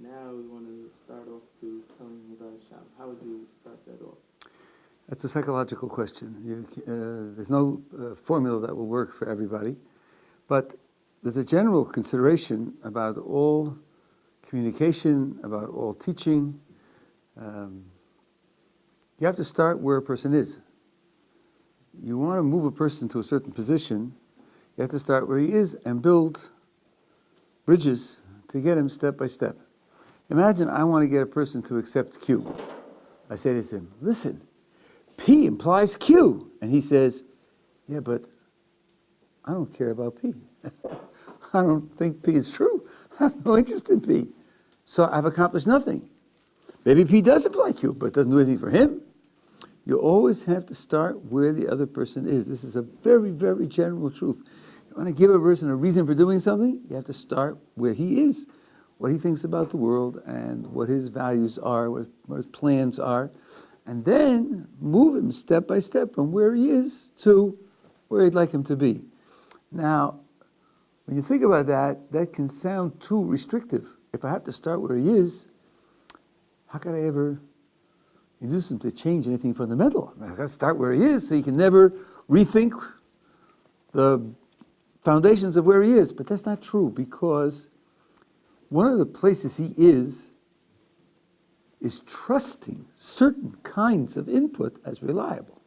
now we want to start off to telling him about Hashem. How would you start that off? That's a psychological question. There's no formula that will work for everybody, but there's a general consideration about all communication, about all teaching. You have to start where a person is. You want to move a person to a certain position, you have to start where he is and build bridges to get him step by step. Imagine I want to get a person to accept Q. I say to him, listen, P implies Q. And he says, yeah, but I don't care about P. I don't think P is true. I have no interest in P. So I've accomplished nothing. Maybe P does imply Q, but it doesn't do anything for him. You always have to start where the other person is. This is a very, very general truth. You want to give a person a reason for doing something, you have to start where he is, what he thinks about the world, and what his values are, what his plans are, and then move him step by step from where he is to where you'd like him to be. Now, when you think about that, that can sound too restrictive. If I have to start where he is, how could I ever induce him to change anything fundamental? I've got to start where he is so he can never rethink the foundations of where he is. But that's not true, because one of the places he is trusting certain kinds of input as reliable.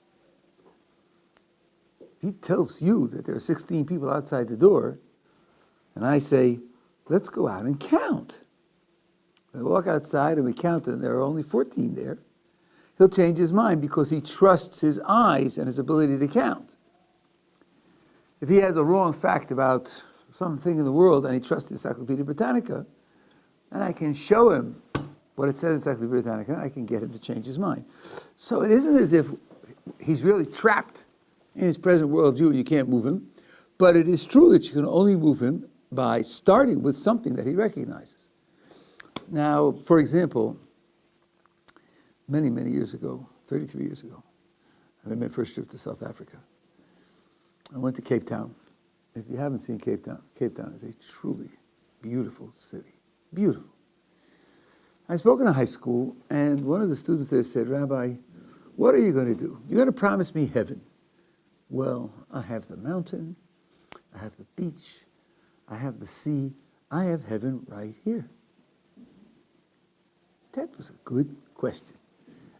If he tells you that there are 16 people outside the door, and I say, let's go out and count. We walk outside and we count, and there are only 14 there. He'll change his mind because he trusts his eyes and his ability to count. If he has a wrong fact about something in the world and he trusts the Encyclopedia Britannica, and I can show him what it says in Encyclopedia Britannica, I can get him to change his mind. So it isn't as if he's really trapped in his present worldview and you can't move him, but it is true that you can only move him by starting with something that he recognizes. Now, for example, many, many years ago, 33 years ago, I made my first trip to South Africa. I went to Cape Town. If you haven't seen Cape Town is a truly beautiful city. Beautiful. I spoke in a high school, and one of the students there said, Rabbi, what are you going to do? You're going to promise me heaven. Well, I have the mountain, I have the beach, I have the sea, I have heaven right here. That was a good question.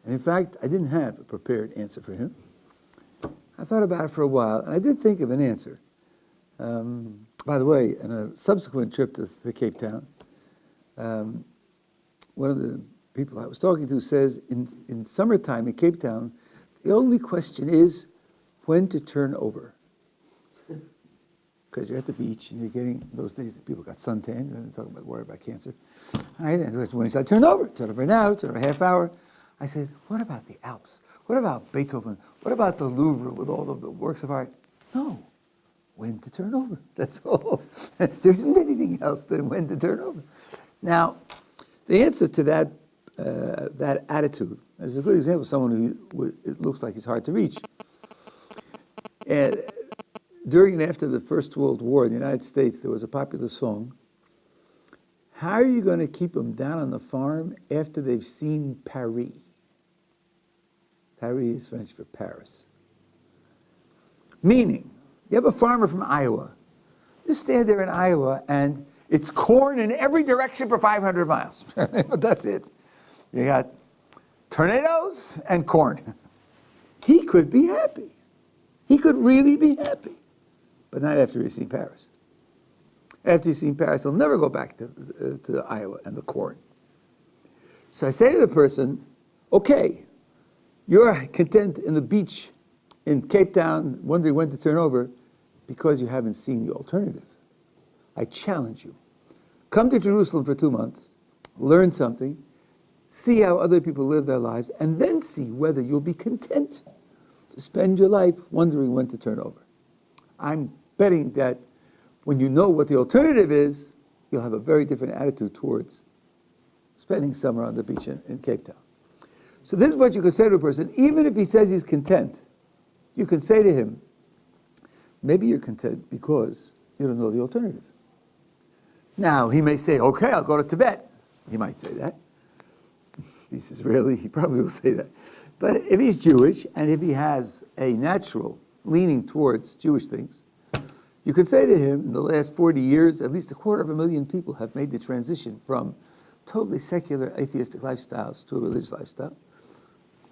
And in fact, I didn't have a prepared answer for him. I thought about it for a while, and I did think of an answer. By the way, in a subsequent trip to Cape Town, one of the people I was talking to says in summertime in Cape Town, the only question is when to turn over. Because you're at the beach and you're getting, those days people got suntan, and they're talking about worry about cancer. All right, and when should I turn over? Turn over now, turn over a half hour. I said, what about the Alps? What about Beethoven? What about the Louvre with all the works of art? No, when to turn over, that's all. There isn't anything else than when to turn over. Now, the answer to that attitude is a good example of someone who it looks like he's hard to reach. And during and after the First World War in the United States, there was a popular song. How are you going to keep them down on the farm after they've seen Paris? Paris is French for Paris. Meaning, you have a farmer from Iowa. You stand there in Iowa and it's corn in every direction for 500 miles. That's it. You got tornadoes and corn. He could be happy. He could really be happy. But not after he's seen Paris. After he's seen Paris, he'll never go back to Iowa and the corn. So I say to the person, okay, you're content in the beach in Cape Town, wondering when to turn over, because you haven't seen the alternative. I challenge you. Come to Jerusalem for 2 months, learn something, see how other people live their lives, and then see whether you'll be content to spend your life wondering when to turn over. I'm betting that when you know what the alternative is, you'll have a very different attitude towards spending summer on the beach in Cape Town. So this is what you can say to a person, even if he says he's content. You can say to him, maybe you're content because you don't know the alternative. Now, he may say, okay, I'll go to Tibet. He might say that. If he's Israeli, he probably will say that. But if he's Jewish, and if he has a natural leaning towards Jewish things, you could say to him, in the last 40 years, at least 250,000 people have made the transition from totally secular atheistic lifestyles to a religious lifestyle.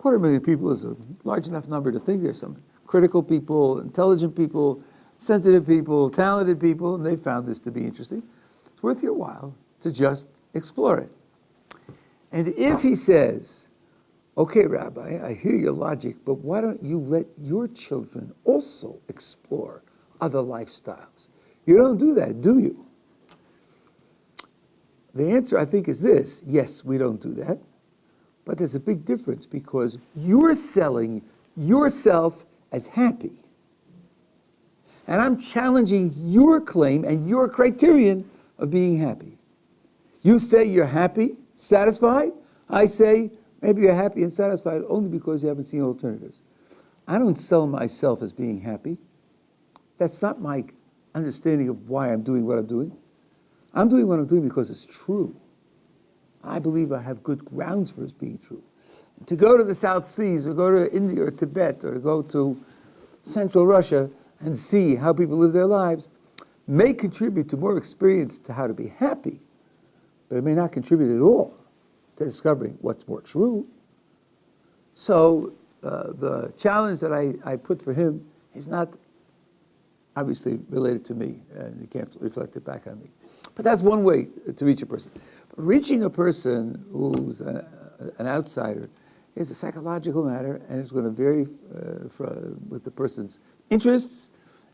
250,000 people is a large enough number to think there's some critical people, intelligent people, sensitive people, talented people, and they found this to be interesting. It's worth your while to just explore it. And if he says, okay, Rabbi, I hear your logic, but why don't you let your children also explore other lifestyles? You don't do that, do you? The answer, I think, is this. Yes, we don't do that. But there's a big difference because you're selling yourself as happy. And I'm challenging your claim and your criterion of being happy. You say you're happy, satisfied. I say maybe you're happy and satisfied only because you haven't seen alternatives. I don't sell myself as being happy. That's not my understanding of why I'm doing what I'm doing. I'm doing what I'm doing because it's true. I believe I have good grounds for it being true. To go to the South Seas or go to India or Tibet or to go to Central Russia and see how people live their lives may contribute to more experience to how to be happy, but it may not contribute at all to discovering what's more true. So the challenge that I put for him is not obviously related to me, and he can't reflect it back on me. But that's one way to reach a person. But reaching a person who's an outsider is a psychological matter, and it's going to vary with the person's interests,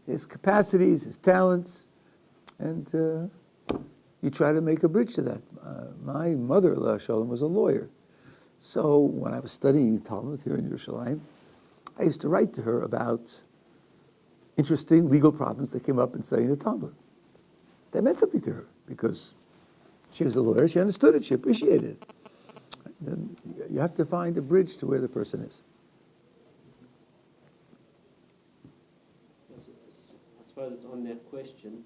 his capacities, his talents, and you try to make a bridge to that. My mother, Allah Shalom, was a lawyer. So when I was studying Talmud here in Yerushalayim, I used to write to her about interesting legal problems that came up in studying the Talmud. That meant something to her because she was a lawyer, she understood it, she appreciated it. And you have to find a bridge to where the person is. I suppose it's on that question.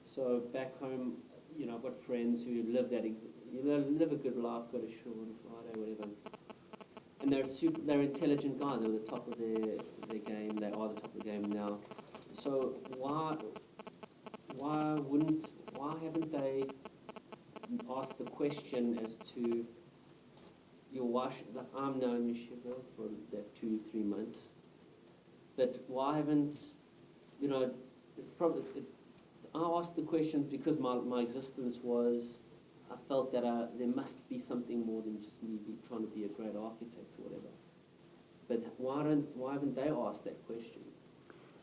So back home, you know, I've got friends who live live a good life, go to shul on Friday, whatever. And they're intelligent guys. They're at the top of their game. They are the top of the game now. So why haven't they asked the question as to your wash? I'm now in Yeshiva for that 2-3 months, but why haven't, you know, I asked the question because my existence was, I felt that there must be something more than just me trying to be a great architect or whatever. But why haven't they asked that question?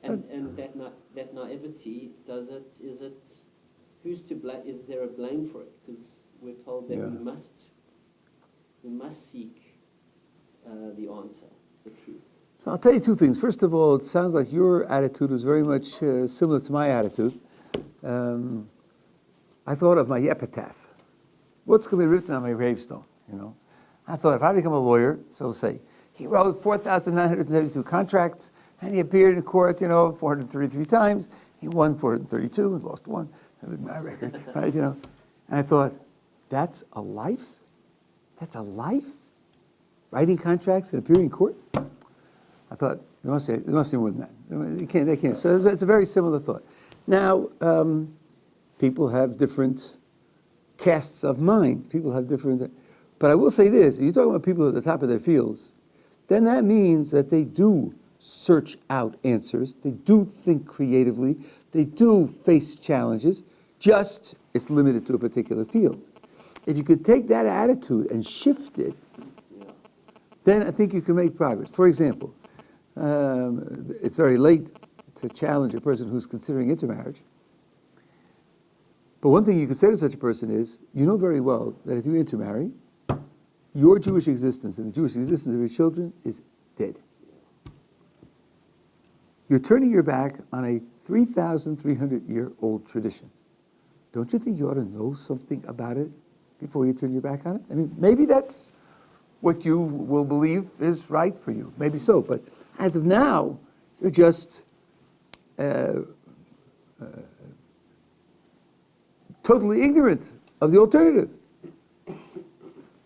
And that naivety, who's to blame? Is there a blame for it? Because we're told that we must seek the answer, the truth. So I'll tell you two things. First of all, it sounds like your attitude was very much similar to my attitude. I thought of my epitaph. What's going to be written on my gravestone? You know, I thought if I become a lawyer, so to say, he wrote 4,972 contracts, and he appeared in court, 433 times. He won 432 and lost one. That was my record, right? And I thought, that's a life? That's a life? Writing contracts and appearing in court? I thought, there must be more than that. They can't. So it's a very similar thought. Now, people have different casts of mind. People have different... But I will say this, if you're talking about people at the top of their fields, then that means that they do search out answers. They do think creatively. They do face challenges. Just, it's limited to a particular field. If you could take that attitude and shift it, then I think you can make progress. For example, it's very late to challenge a person who's considering intermarriage. But one thing you could say to such a person is, you know very well that if you intermarry, your Jewish existence and the Jewish existence of your children is dead. You're turning your back on a 3,300-year-old tradition. Don't you think you ought to know something about it before you turn your back on it? I mean, maybe that's what you will believe is right for you. Maybe so. But as of now, you're just totally ignorant of the alternative.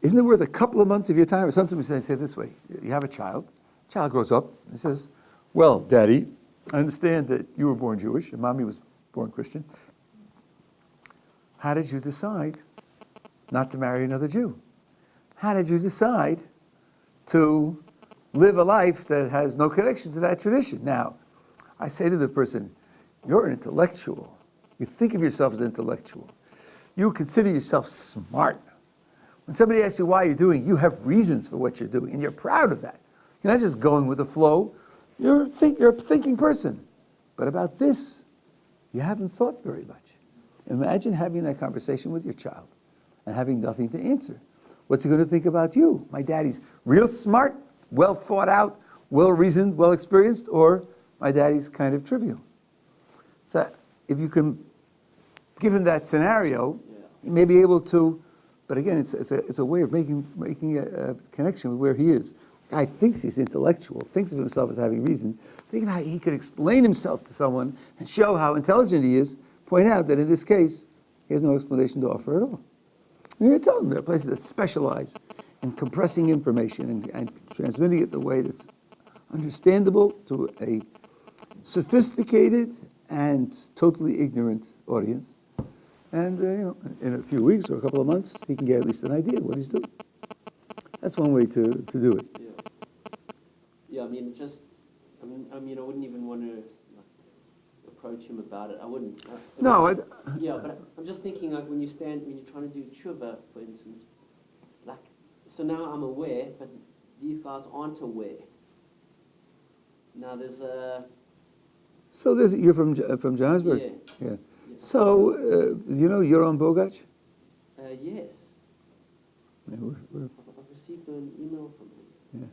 Isn't it worth a couple of months of your time? Or sometimes I say it this way. You have a child grows up, and says, well, Daddy, I understand that you were born Jewish, and Mommy was born Christian. How did you decide not to marry another Jew? How did you decide to live a life that has no connection to that tradition? Now, I say to the person, you're an intellectual. You think of yourself as an intellectual. You consider yourself smart. When somebody asks you why you're doing, you have reasons for what you're doing, and you're proud of that. You're not just going with the flow. You're a thinking person. But about this, you haven't thought very much. Imagine having that conversation with your child and having nothing to answer. What's he going to think about you? My daddy's real smart, well thought out, well reasoned, well experienced, or my daddy's kind of trivial. So if you can give him that scenario, he may be able to, but again, it's a way of making a connection with where he is. The guy thinks he's intellectual, thinks of himself as having reason. Think of how he could explain himself to someone and show how intelligent he is, point out that in this case, he has no explanation to offer at all. And you tell him there are places that specialize in compressing information and transmitting it in a way that's understandable to a sophisticated and totally ignorant audience. And in a few weeks or a couple of months, he can get at least an idea of what he's doing. That's one way to do it. Yeah, I mean, I wouldn't even want to approach him about it. I wouldn't. But I'm just thinking, like, when you're trying to do tshuva, for instance, like, so now I'm aware, but these guys aren't aware. Now there's a... So you're from Johannesburg? Yeah. So, you know Yoram Bogach? Yes. Yeah, I've received an email from him. Yeah.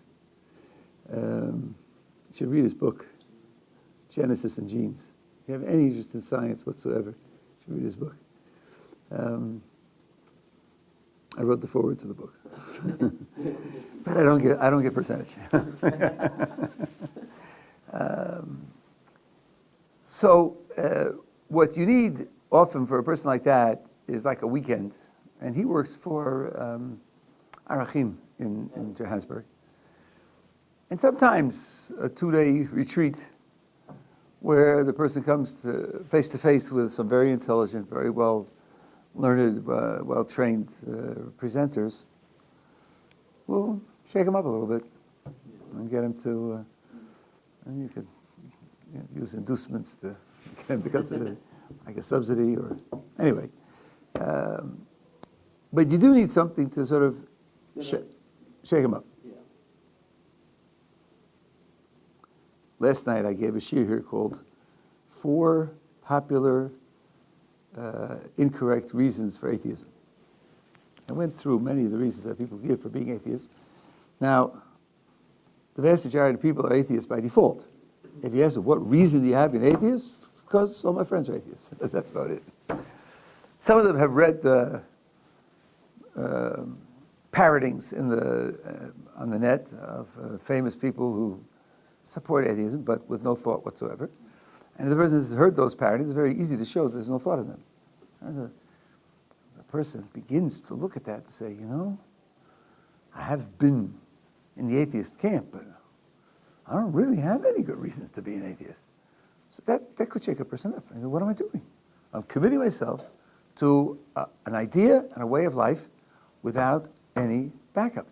You should read his book, Genesis and Genes. If you have any interest in science whatsoever, you should read his book. I wrote the foreword to the book, but I don't get percentage. So what you need often for a person like that is like a weekend, and he works for Arachim in Johannesburg. And sometimes a 2-day retreat where the person comes face to face with some very intelligent, very well learned, well trained presenters will shake them up a little bit and get them to, and you could use inducements to get them to consider like a subsidy or, anyway. But you do need something to sort of shake them up. Last night I gave a shiur here called 4 Popular Incorrect Reasons for Atheism. I went through many of the reasons that people give for being atheists. Now, the vast majority of people are atheists by default. If you ask them, what reason do you have being atheist? It's because all my friends are atheists. That's about it. Some of them have read the parrotings on the net of famous people who support atheism, but with no thought whatsoever. And if the person has heard those parodies, it's very easy to show there's no thought in them. As the person begins to look at that and say, I have been in the atheist camp, but I don't really have any good reasons to be an atheist. So that could shake a person up. What am I doing? I'm committing myself to an idea and a way of life without any backup.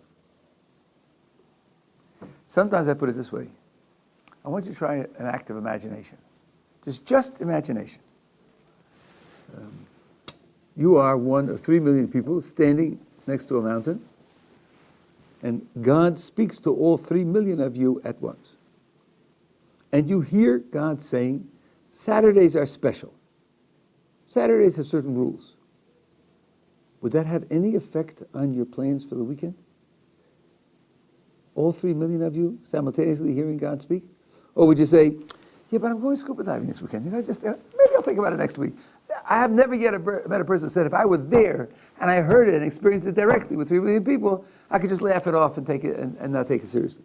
Sometimes I put it this way. I want you to try an act of imagination. Just imagination. You are one of 3 million people standing next to a mountain, and God speaks to all 3 million of you at once. And you hear God saying, Saturdays are special. Saturdays have certain rules. Would that have any effect on your plans for the weekend? All 3 million of you simultaneously hearing God speak? Or would you say, yeah, but I'm going scuba diving this weekend. Maybe I'll think about it next week. I have never yet met a person who said, if I were there and I heard it and experienced it directly with 3 million people, I could just laugh it off and take it and not take it seriously.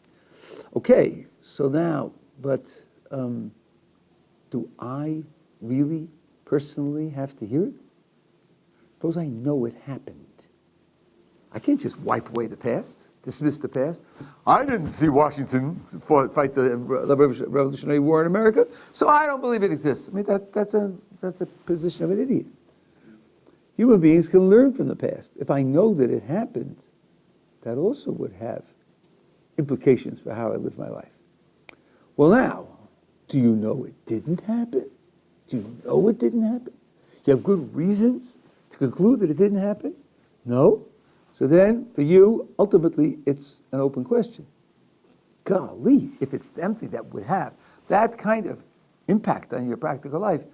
Okay, so now, but do I really personally have to hear it? Suppose I know it happened. I can't just wipe away the past, dismiss the past. I didn't see Washington fight the Revolutionary War in America, so I don't believe it exists. I mean, that's a position of an idiot. Human beings can learn from the past. If I know that it happened, that also would have implications for how I live my life. Well, now, do you know it didn't happen? Do you know it didn't happen? You have good reasons to conclude that it didn't happen? No? So then, for you, ultimately, it's an open question. Golly, if it's something that would have that kind of impact on your practical life,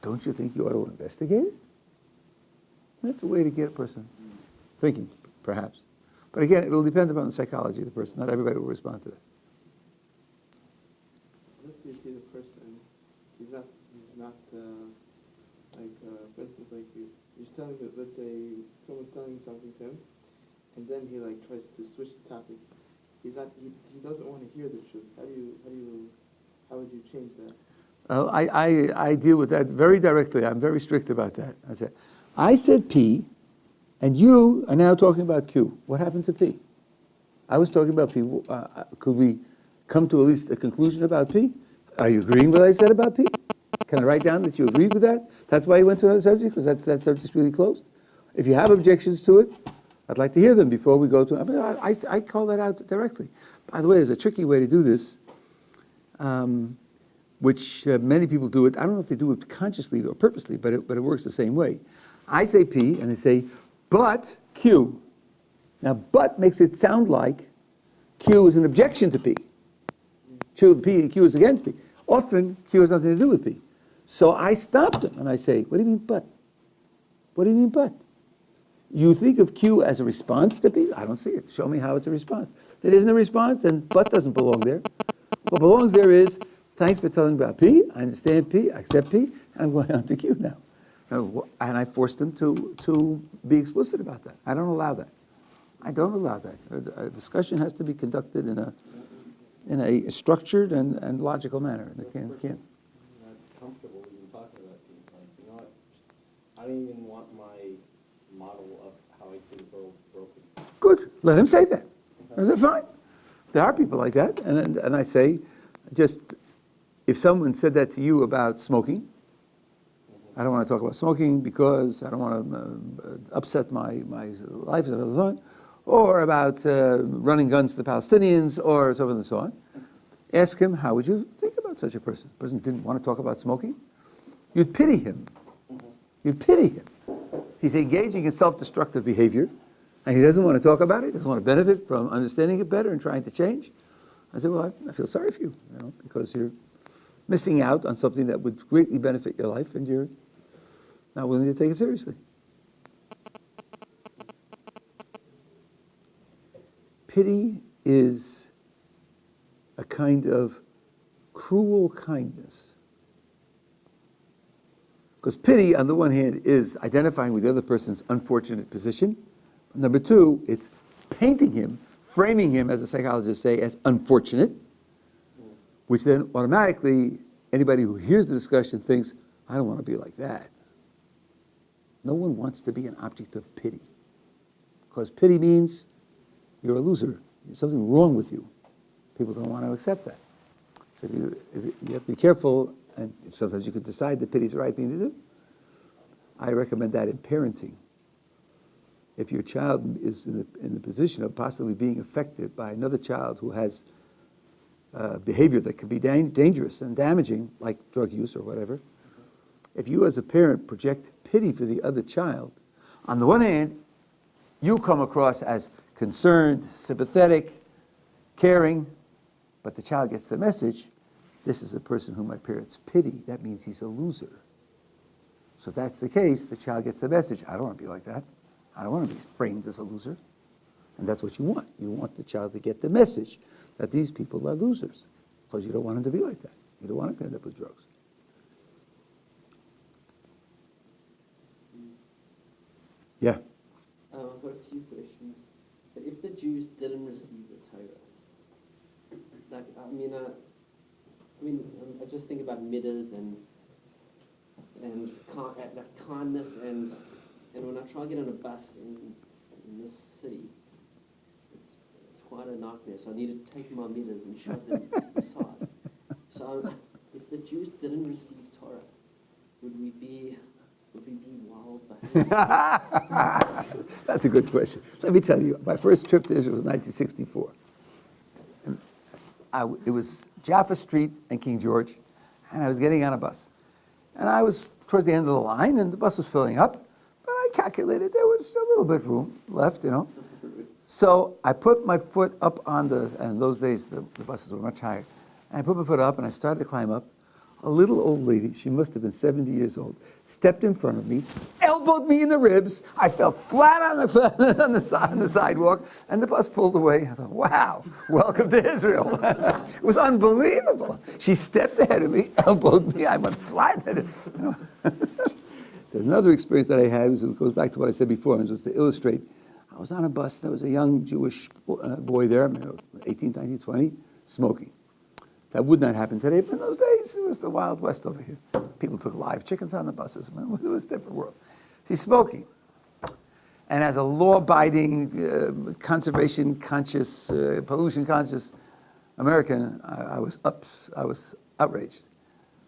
don't you think you ought to investigate it? That's a way to get a person thinking, perhaps. But again, it will depend upon the psychology of the person. Not everybody will respond to that. Let's say you see the person, he's not for instance, like you're telling him, let's say someone's telling something to him, and then he like tries to switch the topic. He doesn't want to hear the truth. How would you change that? I deal with that very directly. I'm very strict about that. I said P, and you are now talking about Q. What happened to P? I was talking about P. Could we come to at least a conclusion about P? Are you agreeing with what I said about P? Can I write down that you agreed with that? That's why you went to another subject, because that subject's really closed? If you have objections to it, I'd like to hear them before we go to... I call that out directly. By the way, there's a tricky way to do this, which many people do it. I don't know if they do it consciously or purposely, but it works the same way. I say P, and they say, but Q. Now, but makes it sound like Q is an objection to P. Q is against P. Often, Q has nothing to do with P. So I stop them, and I say, what do you mean, but? What do you mean, but? You think of Q as a response to P? I don't see it. Show me how it's a response. If it isn't a response, then but doesn't belong there. What belongs there is, thanks for telling me about P. I understand P. I accept P. I'm going on to Q now. And I forced them to be explicit about that. I don't allow that. I don't allow that. A discussion has to be conducted in a structured and logical manner. And it can't. Not comfortable even talking about things like, you know what? I don't even want my model of how I see the world broken. Good. Let him say that. I say, fine. There are people like that. And I say, just, if someone said that to you about smoking, I don't want to talk about smoking because I don't want to upset my life and so on, or about running guns to the Palestinians, or so on and so on. Ask him, how would you think about such a person? The person didn't want to talk about smoking. You'd pity him. You'd pity him. He's engaging in self-destructive behavior, and he doesn't want to talk about it. He doesn't want to benefit from understanding it better and trying to change. I said, well, I feel sorry for you, because you're missing out on something that would greatly benefit your life, and you're not willing to take it seriously. Pity is a kind of cruel kindness. Because pity, on the one hand, is identifying with the other person's unfortunate position. Number two, it's painting him, framing him, as the psychologists say, as unfortunate, which then automatically, anybody who hears the discussion thinks, I don't want to be like that. No one wants to be an object of pity. Because pity means you're a loser. There's something wrong with you. People don't want to accept that. So you have to be careful, and sometimes you could decide that pity is the right thing to do. I recommend that in parenting. If your child is in the position of possibly being affected by another child who has behavior that can be dangerous and damaging, like drug use or whatever, if you as a parent project pity for the other child, on the one hand, you come across as concerned, sympathetic, caring, but the child gets the message, this is a person whom my parents pity. That means he's a loser. So if that's the case, the child gets the message, I don't want to be like that. I don't want to be framed as a loser. And that's what you want. You want the child to get the message that these people are losers, because you don't want him to be like that. You don't want him to end up with drugs. Yeah. I've got a few questions. But if the Jews didn't receive the Torah, like I just think about midas and kindness, and when I try to get on a bus in in this city, it's quite a nightmare. So I need to take my midas and shove them to the side. So if the Jews didn't receive Torah, would we be wild behaved? That's a good question. Let me tell you, my first trip to Israel was 1964. And it was Jaffa Street and King George, and I was getting on a bus. And I was towards the end of the line, and the bus was filling up, but I calculated there was a little bit of room left, you know. So I put my foot up on and those days the buses were much higher, and I put my foot up, and I started to climb up. A little old lady, she must have been 70 years old, stepped in front of me, elbowed me in the ribs. I fell flat on the sidewalk, and the bus pulled away. I thought, wow, welcome to Israel. It was unbelievable. She stepped ahead of me, elbowed me, I went flat. There's another experience that I had, it goes back to what I said before, and it was to illustrate. I was on a bus, there was a young Jewish boy there, 18, 19, 20, smoking. That would not happen today, but in those days, it was the Wild West over here. People took live chickens on the buses. It was a different world. He's smoking. And as a law-abiding, conservation-conscious, pollution-conscious American, I was outraged.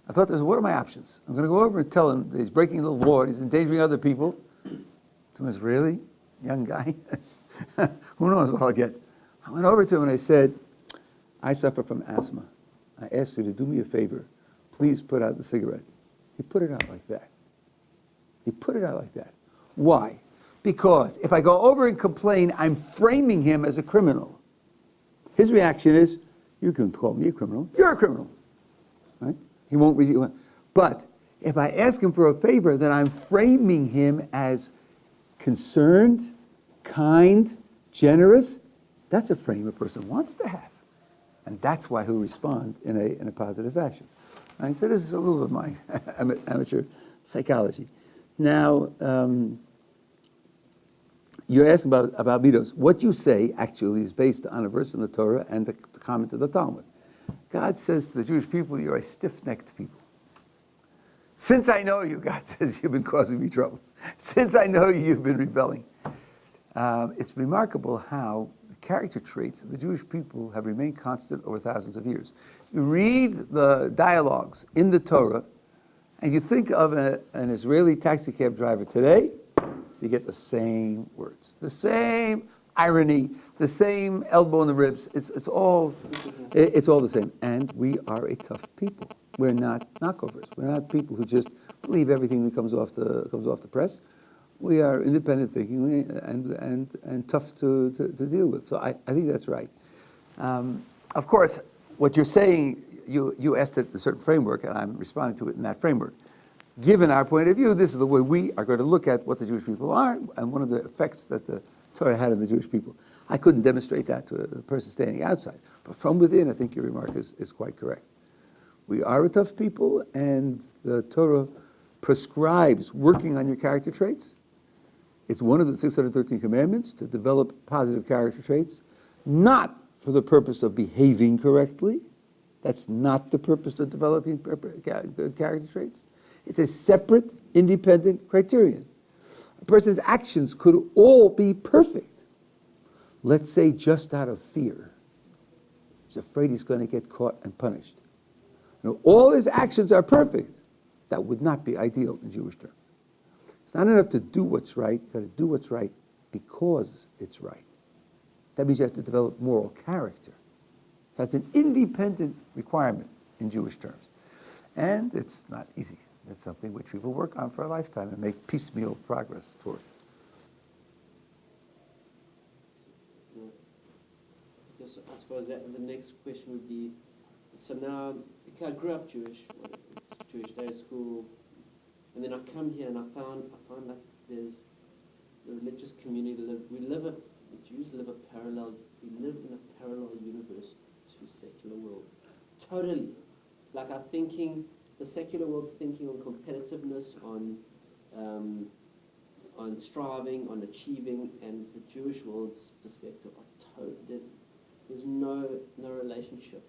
I thought, what are my options? I'm going to go over and tell him that he's breaking the law, he's endangering other people. To an Israeli young guy. Who knows what I'll get. I went over to him and I said, I suffer from asthma. I asked you to do me a favor. Please put out the cigarette. He put it out like that. He put it out like that. Why? Because if I go over and complain, I'm framing him as a criminal. His reaction is, you can call me a criminal. You're a criminal. Right? He won't read you. But if I ask him for a favor, then I'm framing him as concerned, kind, generous. That's a frame a person wants to have. And that's why he'll respond in a positive fashion. Right? So this is a little bit of my amateur psychology. Now, you're asking about midos. What you say actually is based on a verse in the Torah and the comment of the Talmud. God says to the Jewish people, you're a stiff-necked people. Since I know you, God says, you've been causing me trouble. Since I know you, you've been rebelling. It's remarkable how character traits of the Jewish people have remained constant over thousands of years. You read the dialogues in the Torah, and you think of an Israeli taxi cab driver today, you get the same words, the same irony, the same elbow in the ribs. It's all the same. And we are a tough people. We're not knockoffers. We're not people who just believe everything that comes off the press. We are independent thinking and tough to deal with. So I think that's right. Of course, what you're saying, you asked it in a certain framework, and I'm responding to it in that framework. Given our point of view, this is the way we are going to look at what the Jewish people are, and one of the effects that the Torah had on the Jewish people. I couldn't demonstrate that to a person standing outside, but from within, I think your remark is quite correct. We are a tough people, and the Torah prescribes working on your character traits. It's one of the 613 commandments to develop positive character traits, not for the purpose of behaving correctly. That's not the purpose of developing good character traits. It's a separate, independent criterion. A person's actions could all be perfect. Let's say just out of fear. He's afraid he's going to get caught and punished. Now, all his actions are perfect. That would not be ideal in Jewish terms. It's not enough to do what's right. You've got to do what's right because it's right. That means you have to develop moral character. That's an independent requirement in Jewish terms. And it's not easy. It's something which people work on for a lifetime and make piecemeal progress towards. I suppose that the next question would be, so now, okay, I grew up Jewish day school, and then I come here and I found that there's the religious community. The Jews live we live in a parallel universe to secular world. Totally. Like the secular world's thinking on competitiveness, on striving, on achieving, and the Jewish world's perspective are totally, there's no relationship.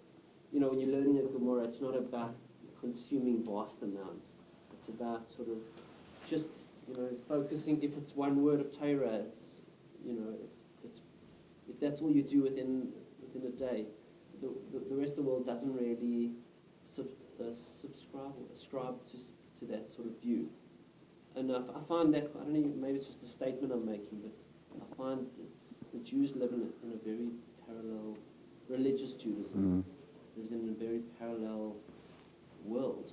You know, when you're learning a Gemara, it's not about consuming vast amounts. It's about sort of just, focusing. If it's one word of Torah, you know, it's if that's all you do within a day, the rest of the world doesn't really ascribe to that sort of view. And I find that, I don't know, maybe it's just a statement I'm making, but I find the Jews live in a very parallel, religious Judaism lives in a very parallel world.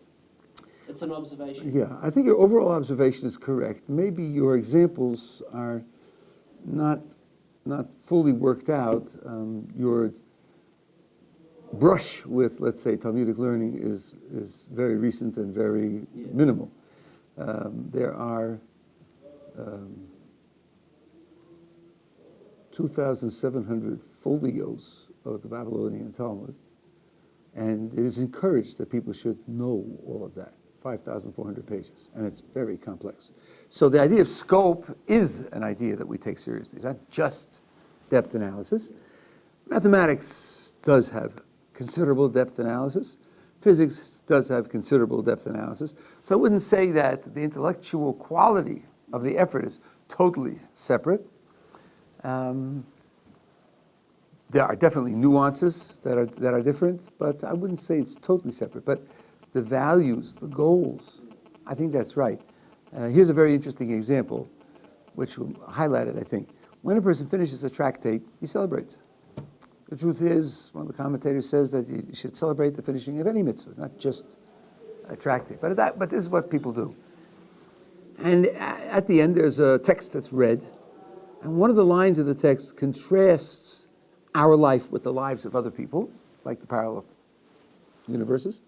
It's an observation. Yeah, I think your overall observation is correct. Maybe your examples are not fully worked out. Your brush with, let's say, Talmudic learning is very recent and very minimal. There are 2,700 folios of the Babylonian Talmud, and it is encouraged that people should know all of that. 5,400 pages, and it's very complex. So the idea of scope is an idea that we take seriously. It's not just depth analysis. Mathematics does have considerable depth analysis. Physics does have considerable depth analysis. So I wouldn't say that the intellectual quality of the effort is totally separate. There are definitely nuances that are different, but I wouldn't say it's totally separate. But the values, the goals, I think that's right. Here's a very interesting example, which will highlight it, I think. When a person finishes a tractate, he celebrates. The truth is, one of the commentators says that you should celebrate the finishing of any mitzvah, not just a tractate. But this is what people do. And at the end, there's a text that's read, and one of the lines of the text contrasts our life with the lives of other people, like the parallel universes.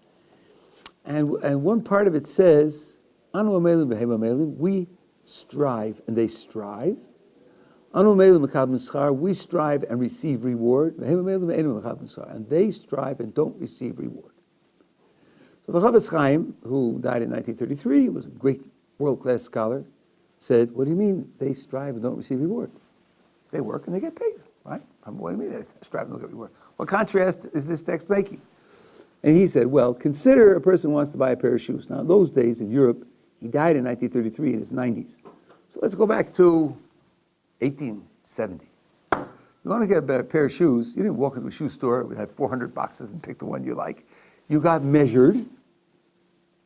And one part of it says, Anu amelim v'hem amelim, we strive and they strive. Anu amelim v'chadmin schar, we strive and receive reward. V'hem amelim v'einu v'chadmin schar, and they strive and don't receive reward. So the Chavetz Chaim, who died in 1933, was a great world-class scholar, said, what do you mean they strive and don't receive reward? They work and they get paid, right? What do you mean they strive and don't get reward? What contrast is this text making? And he said, well, consider a person wants to buy a pair of shoes. Now, in those days in Europe, he died in 1933 in his 90s. So let's go back to 1870. You want to get a pair of shoes, you didn't walk into a shoe store, we had 400 boxes and pick the one you like. You got measured,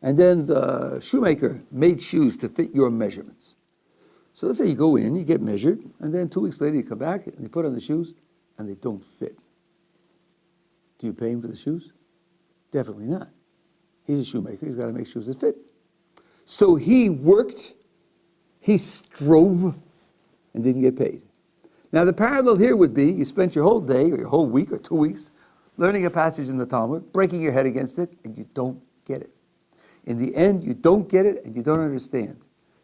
and then the shoemaker made shoes to fit your measurements. So let's say you go in, you get measured, and then 2 weeks later you come back and you put on the shoes, and they don't fit. Do you pay him for the shoes? Definitely not. He's a shoemaker. He's got to make shoes that fit. So he worked, he strove, and didn't get paid. Now the parallel here would be, you spent your whole day, or your whole week, or 2 weeks, learning a passage in the Talmud, breaking your head against it, and you don't get it. In the end, you don't get it, and you don't understand.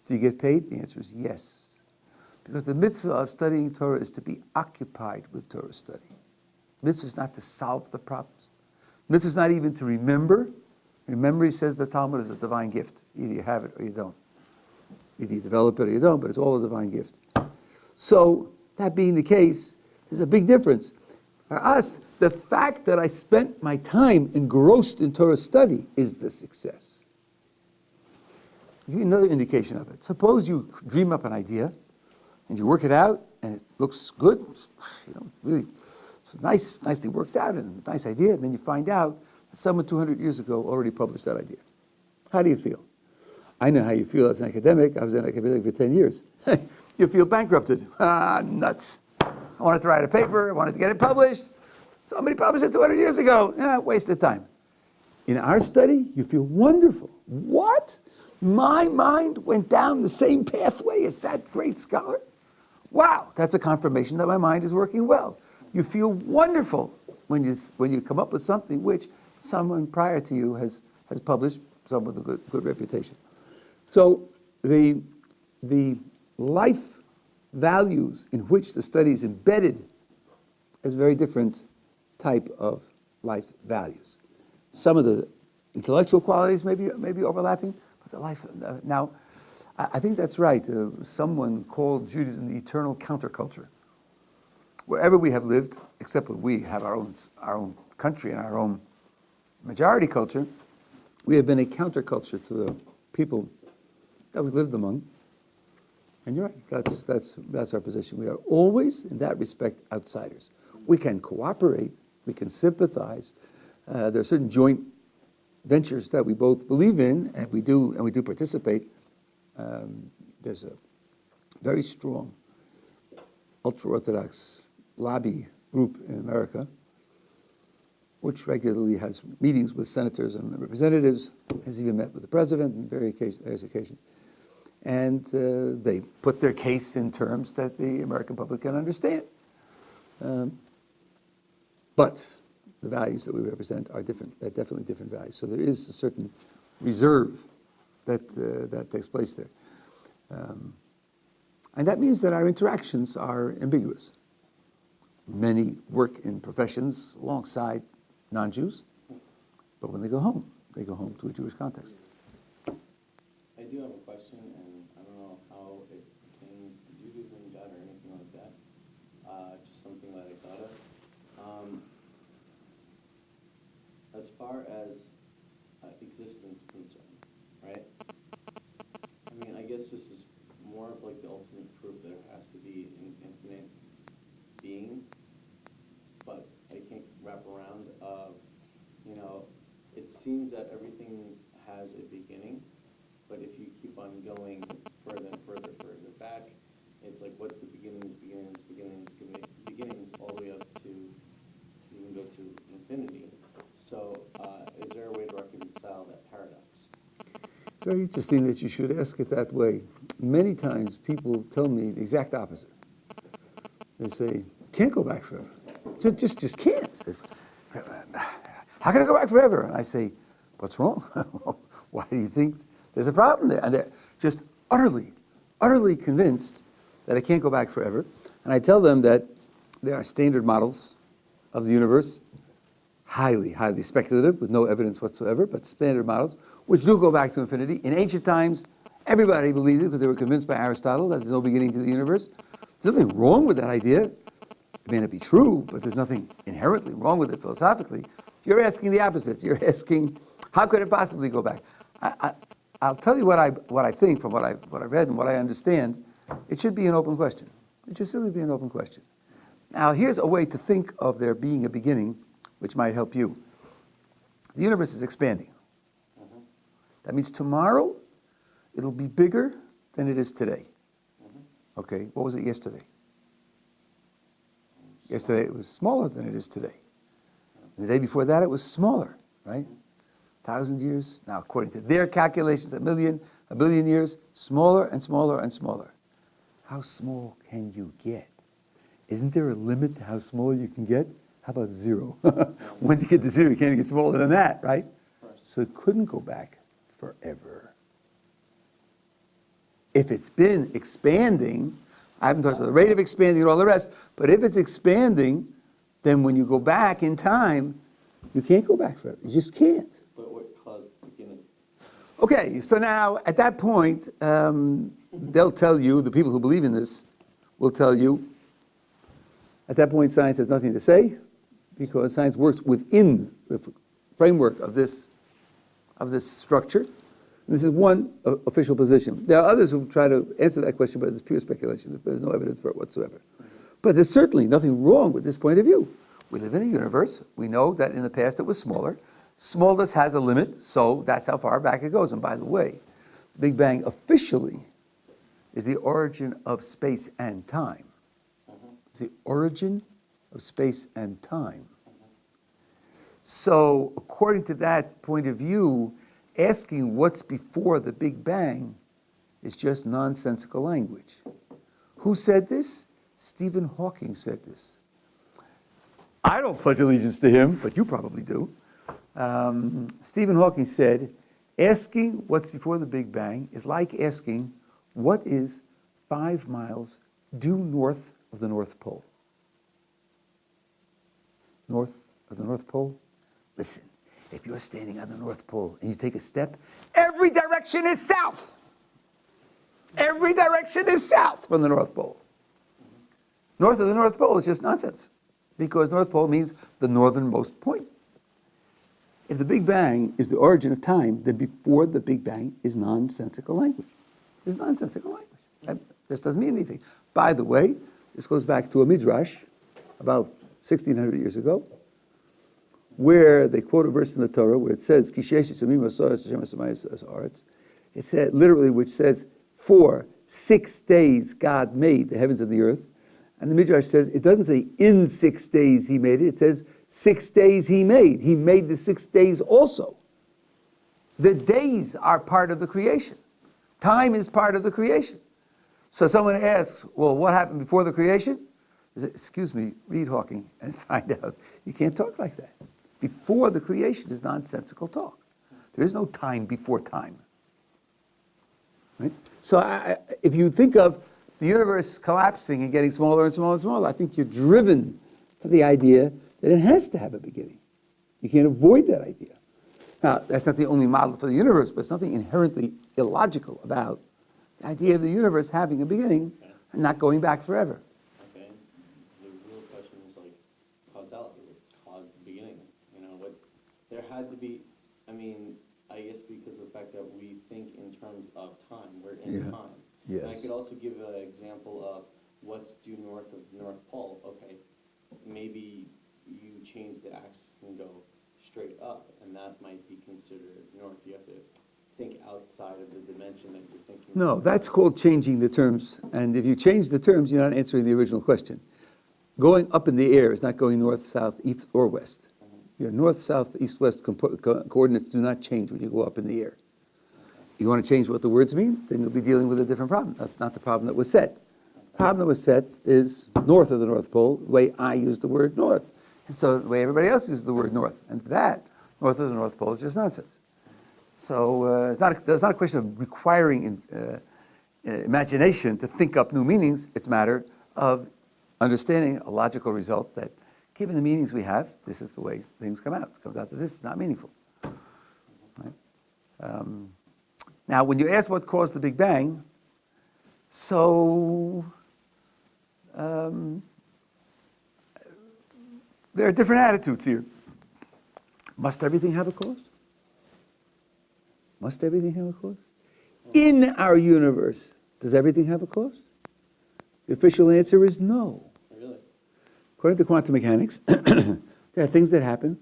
Do you get paid? The answer is yes. Because the mitzvah of studying Torah is to be occupied with Torah study. The mitzvah is not to solve the problems. Mitzvah is not even to remember. Memory, says the Talmud, is a divine gift. Either you have it or you don't. Either you develop it or you don't, but it's all a divine gift. So, that being the case, there's a big difference. For us, the fact that I spent my time engrossed in Torah study is the success. I'll give you another indication of it. Suppose you dream up an idea, and you work it out, and it looks good, really nicely worked out, and a nice idea, and then you find out that someone 200 years ago already published that idea. How do you feel? I know how you feel as an academic. I was an academic for 10 years. You feel bankrupted. Nuts. I wanted to write a paper. I wanted to get it published. Somebody published it 200 years ago. Wasted time. In our study, you feel wonderful. What? My mind went down the same pathway as that great scholar? Wow, that's a confirmation that my mind is working well. You feel wonderful when you come up with something which someone prior to you has published, someone with a good reputation. So the life values in which the study is embedded is a very different type of life values. Some of the intellectual qualities may be overlapping, but the life now, I think that's right. Someone called Judaism the eternal counterculture. Wherever we have lived, except when we have our own country and our own majority culture, we have been a counterculture to the people that we lived among. And you're right, that's our position. We are always, in that respect, outsiders. We can cooperate, we can sympathize. There are certain joint ventures that we both believe in, and we do participate. There's a very strong ultra-Orthodox lobby group in America, which regularly has meetings with senators and representatives, has even met with the president on various occasions. And they put their case in terms that the American public can understand. But the values that we represent are different, they're definitely different values. So there is a certain reserve that takes place there. And that means that our interactions are ambiguous. Many work in professions alongside non-Jews, but when they go home to a Jewish context. I do have a question, and I don't know how it pertains to Judaism, God, or anything like that. Just something that I thought of. As far as existence concerned, right? I mean, I guess this is more of like the ultimate proof there has to be an infinite being, but I can't wrap around of, it seems that everything has a beginning, but if you keep on going further and further back, it's like, what's the beginnings, all the way up to, you can go to infinity. So, is there a way to reconcile that paradox? It's very interesting that you should ask it that way. Many times people tell me the exact opposite. They say, can't go back forever. Just can't. How can I go back forever? And I say, what's wrong? Why do you think there's a problem there? And they're just utterly convinced that I can't go back forever. And I tell them that there are standard models of the universe, highly speculative, with no evidence whatsoever, but standard models, which do go back to infinity. In ancient times, everybody believed it because they were convinced by Aristotle that there's no beginning to the universe. There's nothing wrong with that idea. It may not be true, but there's nothing inherently wrong with it philosophically. You're asking the opposite. You're asking, how could it possibly go back? I'll tell you what I think from what I read and what I understand. It should be an open question. It should simply be an open question. Now, here's a way to think of there being a beginning, which might help you. The universe is expanding. Mm-hmm. That means tomorrow it'll be bigger than it is today. Mm-hmm. Okay, what was it yesterday? Yesterday it was smaller than it is today. The day before that it was smaller, right? 1,000 years. Now, according to their calculations, a billion years, smaller and smaller and smaller. How small can you get? Isn't there a limit to how small you can get? How about zero? Once you get to zero, you can't get smaller than that, right? So it couldn't go back forever. If it's been expanding, I haven't talked about the rate of expanding and all the rest, but if it's expanding, then when you go back in time, you can't go back forever. You just can't. But what caused the beginning? Okay, so now at that point, they'll tell you, the people who believe in this will tell you, at that point science has nothing to say, because science works within the framework of this structure. And this is one official position. There are others who try to answer that question, but it's pure speculation. There's no evidence for it whatsoever. But there's certainly nothing wrong with this point of view. We live in a universe. We know that in the past it was smaller. Smallness has a limit, so that's how far back it goes. And by the way, the Big Bang officially is the origin of space and time. It's the origin of space and time. So according to that point of view, asking what's before the Big Bang is just nonsensical language. Who said this? Stephen Hawking said this. I don't pledge allegiance to him, but you probably do. Stephen Hawking said, asking what's before the Big Bang is like asking what is 5 miles due north of the North Pole. North of the North Pole? Listen, if you're standing on the North Pole and you take a step, every direction is south. Every direction is south from the North Pole. North of the North Pole is just nonsense, because North Pole means the northernmost point. If the Big Bang is the origin of time, then before the Big Bang is nonsensical language. It's nonsensical language. Just doesn't mean anything. By the way, this goes back to a midrash about 1,600 years ago, where they quote a verse in the Torah where it says, it said literally, which says, for 6 days God made the heavens and the earth. And the midrash says, it doesn't say in 6 days he made it, it says 6 days he made. He made the 6 days also. The days are part of the creation. Time is part of the creation. So someone asks, well, what happened before the creation? Excuse me, read Hawking and find out. You can't talk like that. Before the creation is nonsensical talk. There is no time before time. Right? So if you think of the universe collapsing and getting smaller and smaller and smaller, I think you're driven to the idea that it has to have a beginning. You can't avoid that idea. Now, that's not the only model for the universe, but it's nothing inherently illogical about the idea of the universe having a beginning and not going back forever. Okay. The real question is like causality. What caused the beginning? You know, what there had to be. I mean, I guess because of the fact that we think in terms of time, we're in time. Yes. And I could also give an example of what's due north of the North Pole. Okay, maybe you change the axis and go straight up, and that might be considered north. You have to think outside of the dimension that you're thinking. No, that's called changing the terms. And if you change the terms, you're not answering the original question. Going up in the air is not going north, south, east, or west. Your north, south, east, west coordinates do not change when you go up in the air. You want to change what the words mean, then you'll be dealing with a different problem. That's not the problem that was set. The problem that was set is north of the North Pole, the way I use the word north. And so the way everybody else uses the word north. And that, north of the North Pole, is just nonsense. So it's not a question of requiring imagination to think up new meanings. It's a matter of understanding a logical result that, given the meanings we have, this is the way things come out. It comes out that this is not meaningful. Right? Now, when you ask what caused the Big Bang, so there are different attitudes here. Must everything have a cause? Must everything have a cause? In our universe, does everything have a cause? The official answer is no. Really? According to quantum mechanics, there are things that happen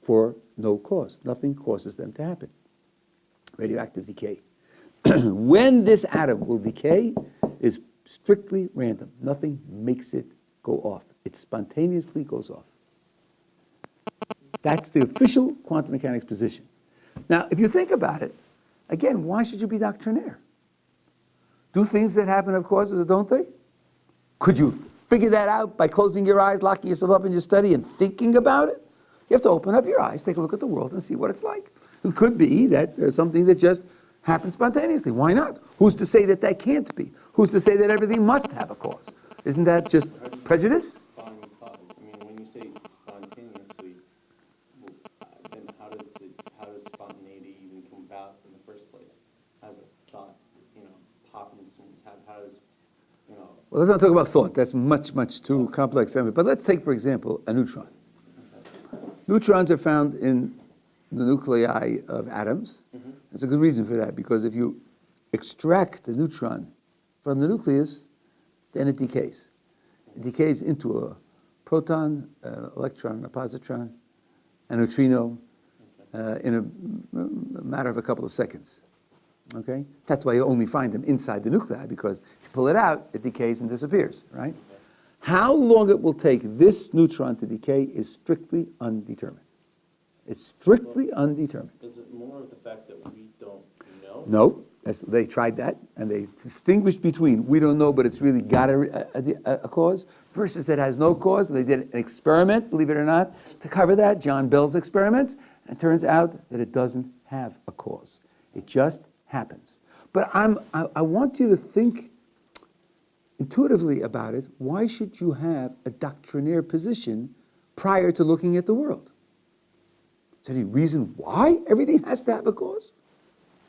for no cause. Nothing causes them to happen. Radioactive decay. When this atom will decay is strictly random. Nothing makes it go off. It spontaneously goes off. That's the official quantum mechanics position. Now, if you think about it, again, why should you be doctrinaire? Do things that happen have causes or don't they? Could you figure that out by closing your eyes, locking yourself up in your study and thinking about it? You have to open up your eyes, take a look at the world and see what it's like. It could be that there's something that just happens spontaneously. Why not? Who's to say that that can't be? Who's to say that everything must have a cause? Isn't that just prejudice? Define cause. I mean, when you say spontaneously, then how does spontaneity even come about in the first place? How does a thought, pop into someone's head? How does, Well, let's not talk about thought. That's much, much too complex. But let's take, for example, a neutron. Neutrons are found in the nuclei of atoms. There's a good reason for that, because if you extract the neutron from the nucleus, then it decays. It decays into a proton, an electron, a positron, a neutrino in a matter of a couple of seconds. Okay? That's why you only find them inside the nuclei, because if you pull it out, it decays and disappears, right? How long it will take this neutron to decay is strictly undetermined. It's strictly undetermined. is it more of the fact that we don't know? No, they tried that, and they distinguished between we don't know, but it's really got a cause, versus it has no cause. And they did an experiment, believe it or not, to cover that, John Bell's experiment, and it turns out that it doesn't have a cause. It just happens. But I want you to think intuitively about it. Why should you have a doctrinaire position prior to looking at the world? Is there any reason why everything has to have a cause?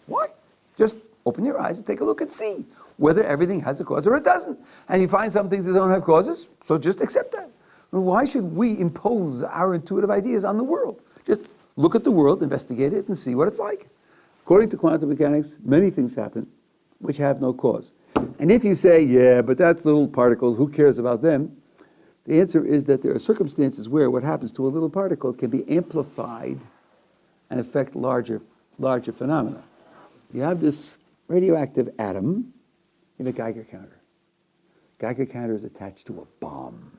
Why? Just open your eyes and take a look and see whether everything has a cause or it doesn't. And you find some things that don't have causes, so just accept that. Well, why should we impose our intuitive ideas on the world? Just look at the world, investigate it, and see what it's like. According to quantum mechanics, many things happen which have no cause. And if you say, yeah, but that's little particles, who cares about them? The answer is that there are circumstances where what happens to a little particle can be amplified and affect larger phenomena. You have this radioactive atom in a Geiger counter. Geiger counter is attached to a bomb.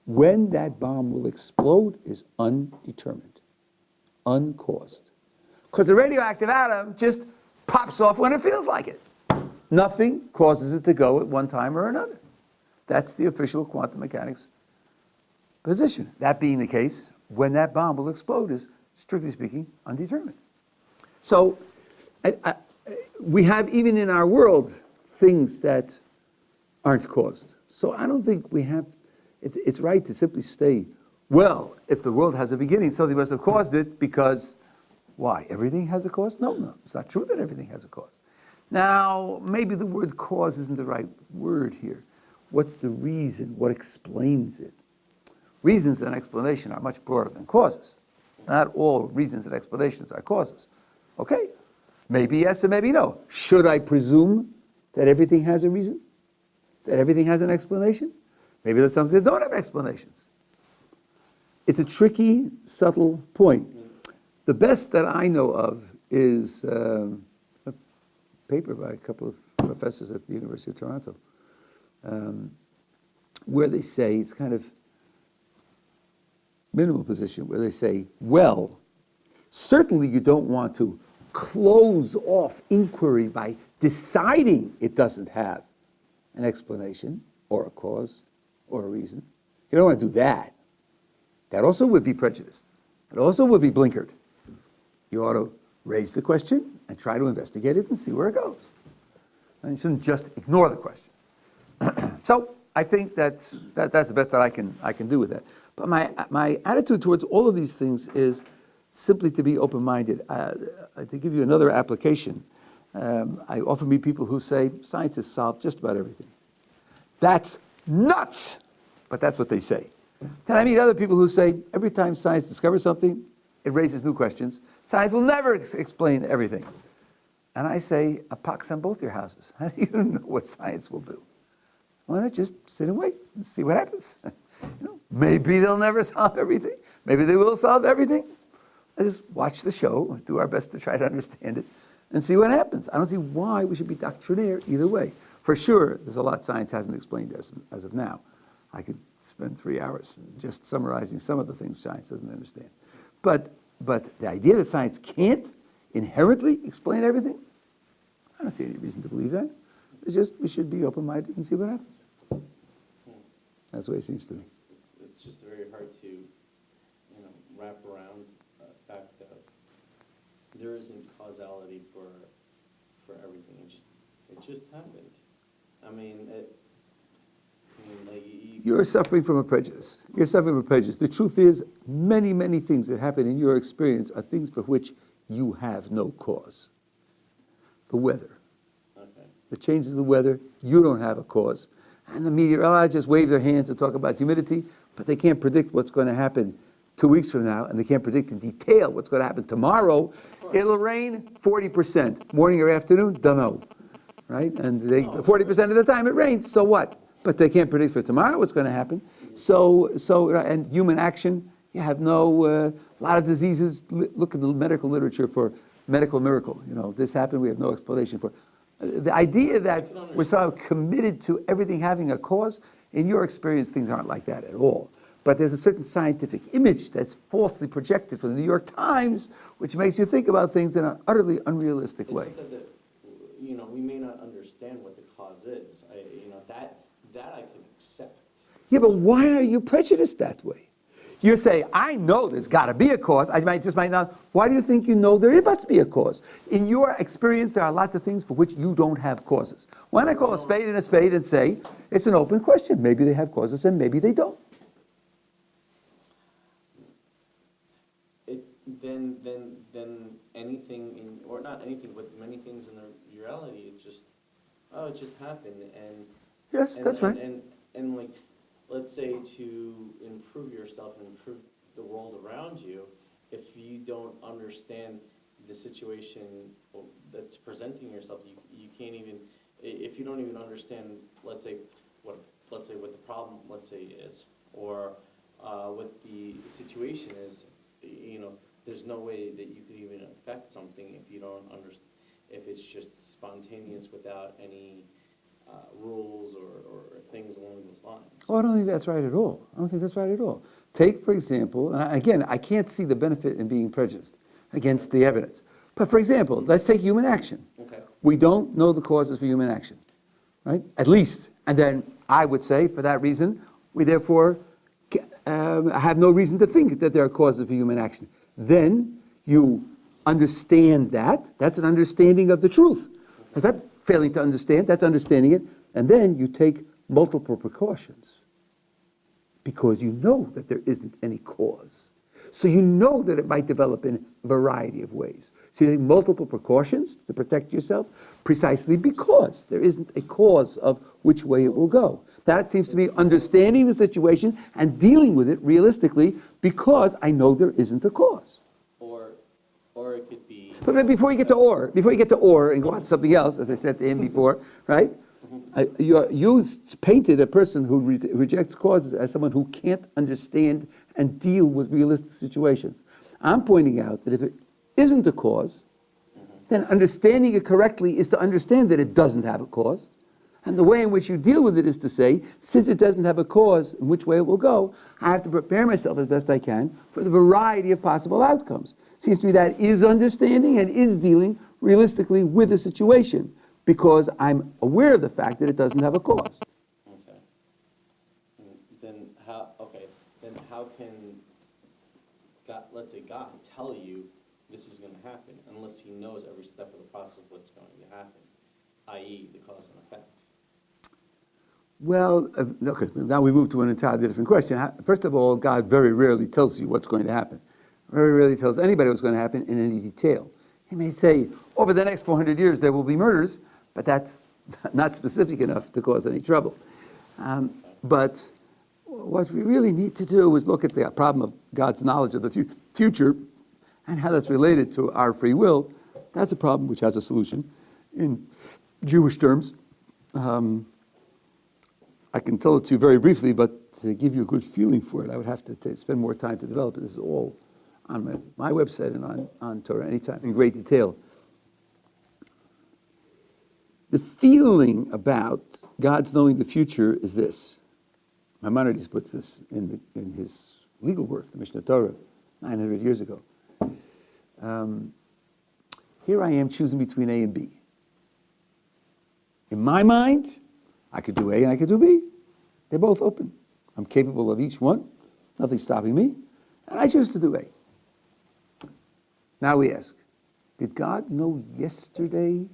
When that bomb will explode is undetermined, uncaused. Because the radioactive atom just pops off when it feels like it. Nothing causes it to go at one time or another. That's the official quantum mechanics position. That being the case, when that bomb will explode is, strictly speaking, undetermined. So we have, even in our world, things that aren't caused. So I don't think we have, it's right to simply say, well, if the world has a beginning, something must have caused it, because why? Everything has a cause? No, it's not true that everything has a cause. Now, maybe the word cause isn't the right word here. What's the reason? What explains it? Reasons and explanation are much broader than causes. Not all reasons and explanations are causes. Okay, maybe yes and maybe no. Should I presume that everything has a reason? That everything has an explanation? Maybe there's something that don't have explanations. It's a tricky, subtle point. The best that I know of is a paper by a couple of professors at the University of Toronto, where they say, it's kind of minimal position, where they say, well, certainly you don't want to close off inquiry by deciding it doesn't have an explanation or a cause or a reason. You don't want to do that. That also would be prejudiced. It also would be blinkered. You ought to raise the question and try to investigate it and see where it goes. And you shouldn't just ignore the question. So I think that's the best that I can do with that. But my attitude towards all of these things is simply to be open-minded. To give you another application, I often meet people who say science has solved just about everything. That's nuts, but that's what they say. Then I meet other people who say every time science discovers something, it raises new questions. Science will never explain everything. And I say, a pox on both your houses. How do you know what science will do? Why not just sit and wait and see what happens? Maybe they'll never solve everything. Maybe they will solve everything. Let's just watch the show, do our best to try to understand it, and see what happens. I don't see why we should be doctrinaire either way. For sure, there's a lot science hasn't explained as of now. I could spend 3 hours just summarizing some of the things science doesn't understand. But the idea that science can't inherently explain everything, I don't see any reason to believe that. It's just we should be open-minded and see what happens. That's the way it seems to me. It's just very hard to, wrap around the fact that there isn't causality for everything. It just happened. You're suffering from a prejudice. You're suffering from a prejudice. The truth is, many, many things that happen in your experience are things for which you have no cause. The weather. Okay. The changes of the weather, you don't have a cause. And the meteorologists wave their hands and talk about humidity, but they can't predict what's going to happen 2 weeks from now, and they can't predict in detail what's going to happen tomorrow. It'll rain 40%. Morning or afternoon, don't know. Right? And 40% of the time it rains, so what? But they can't predict for tomorrow what's going to happen. So, and human action, you have a lot of diseases. Look at the medical literature for medical miracle. This happened, we have no explanation for it. The idea that we're somehow committed to everything having a cause, in your experience, things aren't like that at all. But there's a certain scientific image that's falsely projected from the New York Times, which makes you think about things in an utterly unrealistic way. We may not understand what the cause is. That I can accept. Yeah, but why are you prejudiced that way? You say, I know there's got to be a cause. I might not. Why do you think you know there must be a cause? In your experience, there are lots of things for which you don't have causes. Why don't I call a spade and say, it's an open question. Maybe they have causes and maybe they don't. Then anything or not anything, but many things in the reality, it just happened. Yes, that's right. And let's say to improve yourself and improve the world around you, if you don't understand the situation that's presenting yourself, you can't even, if you don't even understand, let's say what the problem, let's say is, or what the situation is, there's no way that you could even affect something if you don't understand, if it's just spontaneous without any rules or things along those lines. Oh, I don't think that's right at all. I don't think that's right at all. Take, for example, and again, I can't see the benefit in being prejudiced against the evidence. But for example, let's take human action. Okay. We don't know the causes for human action, right? At least. And then I would say, for that reason, we therefore have no reason to think that there are causes for human action. Then you understand that. That's an understanding of the truth. Is that failing to understand? That's understanding it. And then you take multiple precautions because you know that there isn't any cause. So you know that it might develop in a variety of ways. So you take multiple precautions to protect yourself precisely because there isn't a cause of which way it will go. That seems to me understanding the situation and dealing with it realistically because I know there isn't a cause. Or it could be... But before you get to or and go on to something else, as I said to him before, right? You painted a person who rejects causes as someone who can't understand and deal with realistic situations. I'm pointing out that if it isn't a cause, then understanding it correctly is to understand that it doesn't have a cause. And the way in which you deal with it is to say, since it doesn't have a cause in which way it will go, I have to prepare myself as best I can for the variety of possible outcomes. Seems to me that is understanding and is dealing realistically with a situation because I'm aware of the fact that it doesn't have a cause. Okay. Then how can God, let's say God, tell you this is going to happen unless he knows every step of the process of what's going to happen, i.e. the cause and effect? Well, okay, now we move to an entirely different question. First of all, God very rarely tells you what's going to happen. Very rarely tells anybody what's going to happen in any detail. He may say, over the next 400 years there will be murders, but that's not specific enough to cause any trouble. But what we really need to do is look at the problem of God's knowledge of the future and how that's related to our free will. That's a problem which has a solution. In Jewish terms, I can tell it to you very briefly, but to give you a good feeling for it, I would have to spend more time to develop it. This is all on my website and on Torah Anytime in great detail. The feeling about God's knowing the future is this. Maimonides puts this in his legal work, the Mishnah Torah, 900 years ago. Here I am choosing between A and B. In my mind, I could do A and I could do B. They're both open. I'm capable of each one. Nothing's stopping me. And I choose to do A. Now we ask, did God know yesterday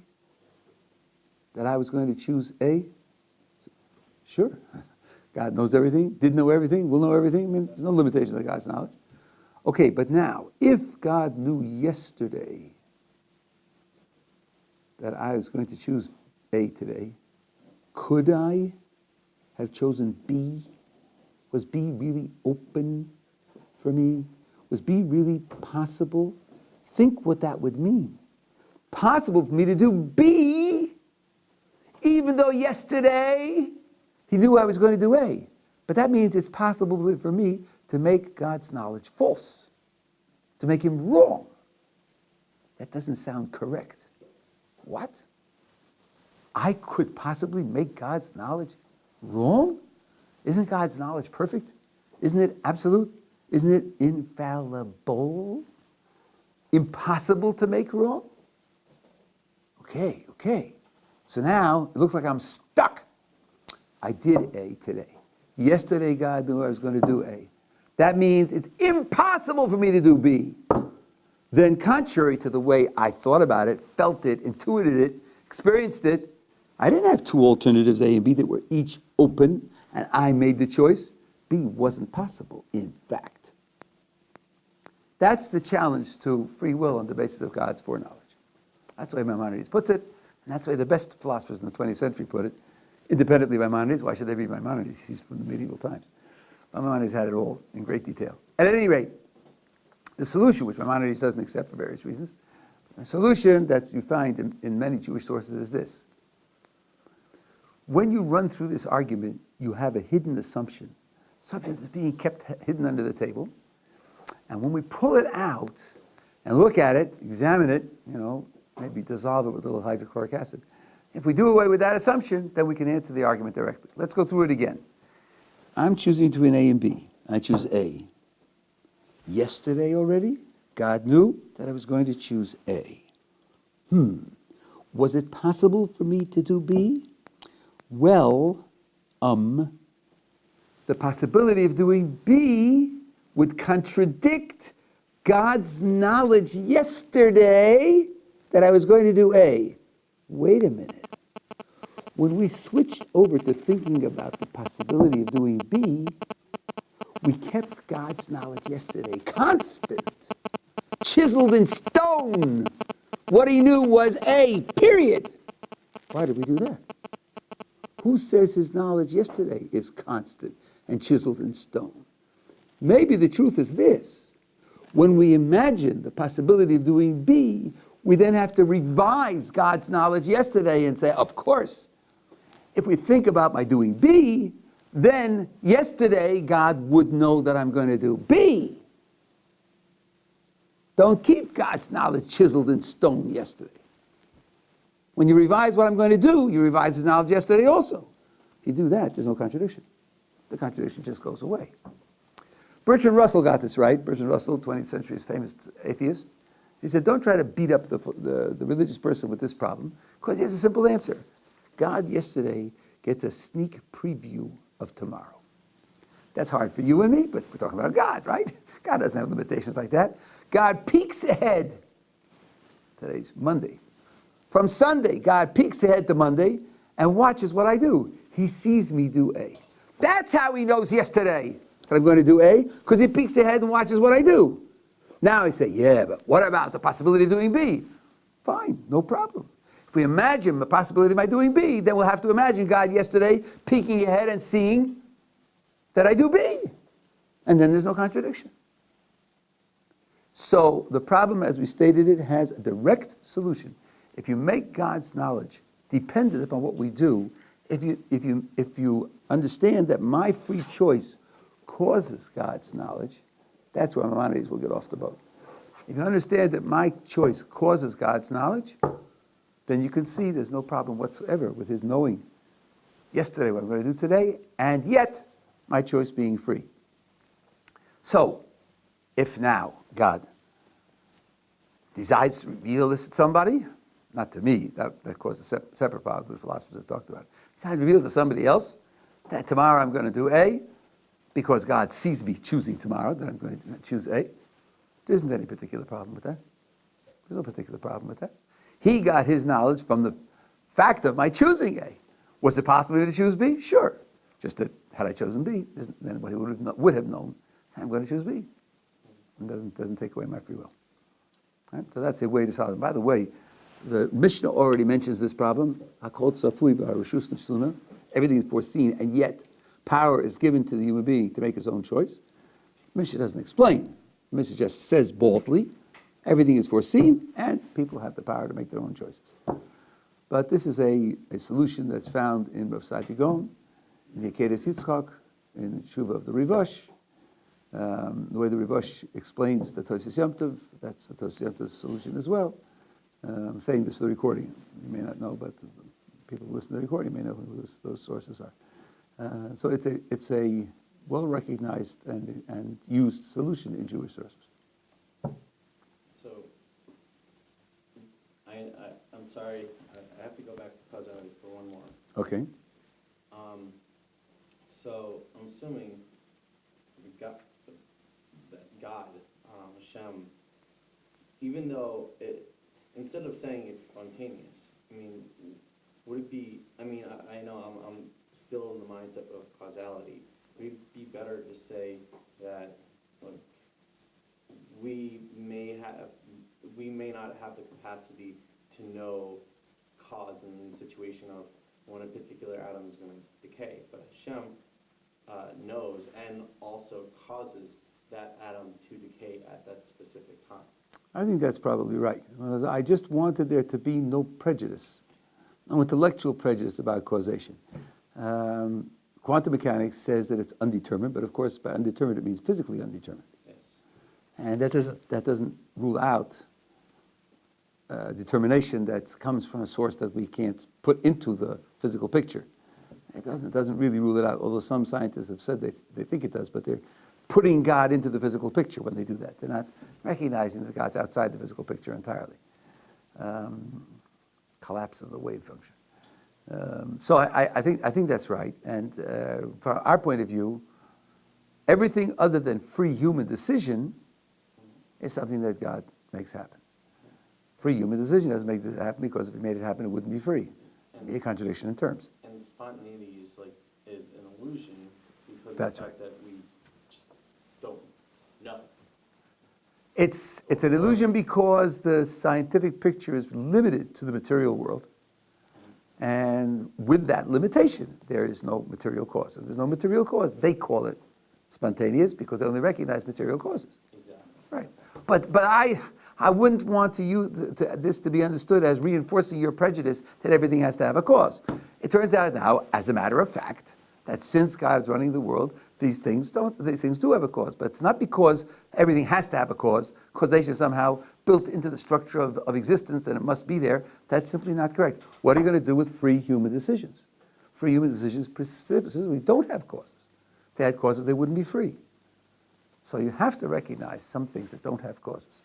that I was going to choose A? Sure. God knows everything, did know everything, will know everything. I mean, there's no limitations on God's knowledge. Okay, but now, if God knew yesterday that I was going to choose A today, could I have chosen B? Was B really open for me? Was B really possible? Think what that would mean. Possible for me to do B, even though yesterday he knew I was going to do A. But that means it's possible for me to make God's knowledge false, to make him wrong. That doesn't sound correct. What? I could possibly make God's knowledge wrong? Isn't God's knowledge perfect? Isn't it absolute? Isn't it infallible? Impossible to make wrong? Okay. So now it looks like I'm stuck. I did A today. Yesterday God knew I was going to do A. That means it's impossible for me to do B. Then contrary to the way I thought about it, felt it, intuited it, experienced it, I didn't have two alternatives, A and B, that were each open, and I made the choice. B wasn't possible, in fact. That's the challenge to free will on the basis of God's foreknowledge. That's the way Maimonides puts it, and that's the way the best philosophers in the 20th century put it. Independently by Maimonides, why should they read Maimonides? He's from the medieval times. Maimonides had it all in great detail. At any rate, the solution, which Maimonides doesn't accept for various reasons, the solution that you find in many Jewish sources is this. when you run through this argument, you have a hidden assumption. Something that's being kept hidden under the table. And when we pull it out and look at it, examine it, maybe dissolve it with a little hydrochloric acid. If we do away with that assumption, then we can answer the argument directly. Let's go through it again. I'm choosing between A and B. I choose A. Yesterday already, God knew that I was going to choose A. Was it possible for me to do B? Well, the possibility of doing B would contradict God's knowledge yesterday that I was going to do A. Wait a minute. When we switched over to thinking about the possibility of doing B, we kept God's knowledge yesterday constant, chiseled in stone. What he knew was A, period. Why did we do that? Who says his knowledge yesterday is constant and chiseled in stone? Maybe the truth is this. When we imagine the possibility of doing B, we then have to revise God's knowledge yesterday and say, of course, if we think about my doing B, then yesterday God would know that I'm going to do B. Don't keep God's knowledge chiseled in stone yesterday. When you revise what I'm going to do, you revise his knowledge yesterday also. If you do that, there's no contradiction. The contradiction just goes away. Bertrand Russell got this right. Bertrand Russell, 20th century's famous atheist. He said, don't try to beat up the religious person with this problem, because he has a simple answer. God yesterday gets a sneak preview of tomorrow. That's hard for you and me, but we're talking about God, right? God doesn't have limitations like that. God peeks ahead. Today's Monday. From Sunday, God peeks ahead to Monday and watches what I do. He sees me do A. That's how he knows yesterday that I'm going to do A, because he peeks ahead and watches what I do. Now he say, yeah, but what about the possibility of doing B? Fine, no problem. If we imagine the possibility of my doing B, then we'll have to imagine God yesterday peeking ahead and seeing that I do B. And then there's no contradiction. So the problem, as we stated it, has a direct solution. If you make God's knowledge dependent upon what we do, if you understand that my free choice causes God's knowledge, that's where Maimonides will get off the boat. If you understand that my choice causes God's knowledge, then you can see there's no problem whatsoever with his knowing yesterday what I'm going to do today, and yet my choice being free. So, if now God decides to reveal this to somebody, not to me, that causes a separate problem which philosophers have talked about. Decides to reveal it to somebody else, that tomorrow I'm going to do A, because God sees me choosing tomorrow, that I'm going to choose A. There isn't any particular problem with that. There's no particular problem with that. He got his knowledge from the fact of my choosing A. Was it possible to choose B? Sure. Just that had I chosen B, then what he would have known, I'm going to choose B. It doesn't take away my free will. Right? So that's a way to solve it. By the way, the Mishnah already mentions this problem. Everything is foreseen, and yet power is given to the human being to make his own choice. Mishnah doesn't explain. Mishnah just says boldly, everything is foreseen, and people have the power to make their own choices. But this is a solution that's found in Rav Saadia Gaon, in the Akedas Yitzchak, in the Tshuva of the Rivash. The way the Rivash explains the Tosfos Yom Tov, that's the Tosfos Yom Tov solution as well. I'm saying this for the recording. You may not know, but people who listen to the recording may know who those sources are. So it's a well-recognized and used solution in Jewish sources. So, I'm sorry, I have to go back to causality for one more. Okay. So, I'm assuming that God, Hashem, even though instead of saying it's spontaneous, I mean, would it be, I know I'm still in the mindset of causality. Would it be better to say that, like, we may not have the capacity to know cause in the situation of when a particular atom is going to decay, but Hashem knows and also causes that atom to decay at that specific time? I think that's probably right. I just wanted there to be no prejudice no intellectual prejudice about causation. Quantum mechanics says that it's undetermined, but of course by undetermined it means physically undetermined. Yes. And that doesn't rule out determination that comes from a source that we can't put into the physical picture. It doesn't really rule it out, although some scientists have said they think it does, but they're putting God into the physical picture when they do that. They're not recognizing that God's outside the physical picture entirely. Collapse of the wave function. So I think that's right. And from our point of view, everything other than free human decision is something that God makes happen. Free human decision doesn't make it happen because if He made it happen, it wouldn't be free. It'd be a contradiction in terms. And spontaneity is an illusion because That's of the fact that we just don't know. It's an illusion because the scientific picture is limited to the material world. And with that limitation, there is no material cause. If there's no material cause, they call it spontaneous because they only recognize material causes. Exactly. Right. But I wouldn't want this to be understood as reinforcing your prejudice that everything has to have a cause. It turns out now, as a matter of fact, that since God's running the world, these things do have a cause. But it's not because everything has to have a cause. Causation is somehow built into the structure of existence and it must be there. That's simply not correct. What are you going to do with free human decisions? Free human decisions specifically don't have causes. If they had causes, they wouldn't be free. So you have to recognize some things that don't have causes.